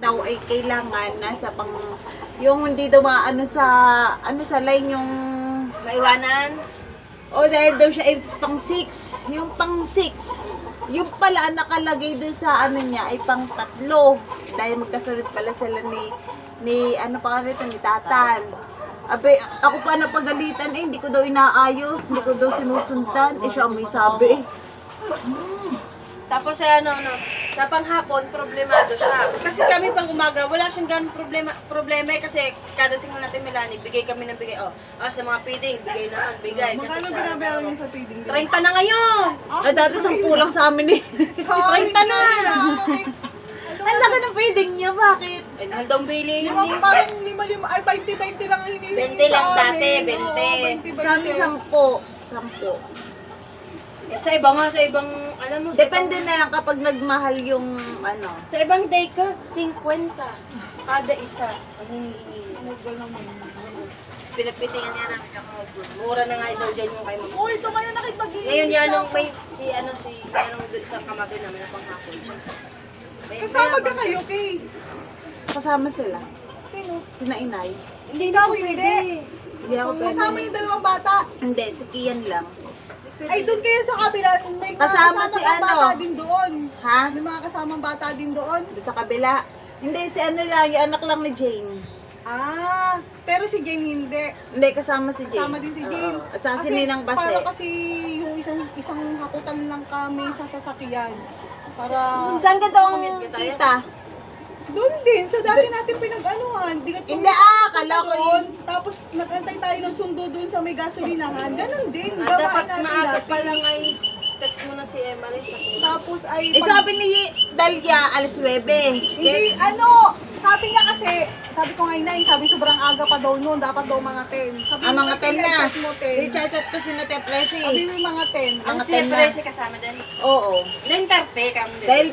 daw ay kailangan nasa yung hindi daw maano sa line yung Maiwanan. o dahil daw siya ay pang 6. Yung pang 6. Yung pala ang nakalagay doon sa ano niya ay pang 3. Dahil magkasunod pala sila ni ano pa kami ni Tatan. Abe, ako pa napagalitan hindi ko daw inaayos, hindi ko daw sinusundan. Siya ang may sabi. Tapos sa panghapon, problemado siya. Kasi kami pang umaga, wala siyang ganun problema kasi kada single natin Melanie, bigay kami ng bigay. Sa mga feeding, bigay naman, bigay. Magkano Kasi binabayaran niyo sa feeding? 30 na ngayon! Dati 10 lang sa amin eh. 30 na! Ang laki ng feeding niya, bakit? Ay, haldong billing. Parang 20 lang ang hinihingi 20 lang sa dati, amin. 20. Sa amin 10. Sa ibang alam mo, Depende na lang kapag nagmahal yung ano. Sa ibang day ka, 50. Kada isa. Ang hinihingi. Pinapitingan niya namin ako. Mura na nga daw dyan yung kay Mama. Uy, ito ngayon nakipag-iinis Ngayon yan na nung ako. may yanong doon isang kamagay namin na panghapon siya. Kasama ka kayo, Kay? Kasama sila. Sino? Sina-inay. Hindi daw, hindi. Hindi ako pwede. Kasama yung dalawang bata. Hindi, si Kian lang. Ay, doon kayo sa kabila. May Kasama si kang ano? bata din doon. Ha? May mga kasamang bata din doon. Doon sa kabila. Hindi, si ano lang, yung anak lang ni Jane. Pero si Jane hindi. Hindi, kasama si Jane. Kasama din si Jane. Oo. At saka si Ninang Base. Para kasi yung isang hakutan lang kami sa sasakyan. Para Saan ka daw kita? doon din sa dati natin pinag-anuhan. Hindi, kala ko doon. Tapos nag-antay tayo ng sundo doon sa may gasolinahan. Ganon din. Dapat Gawain natin maaga dati. pa lang ay text mo na si Emily. Tapos ay Eh, sabi ni Dalia, alas 9. hindi, sabi niya kasi, sabi ko nga inay, sabi sobrang aga pa daw noon, dapat daw mga 10. Sabi ko, Mga 10 na. i-chat mo 10. I-chat ko si Nate Sabi Plessy. mo yung mga 10. Ang Mga 10 na. tiyempre si kasama din. Oo. 9:30 kami din. Dahil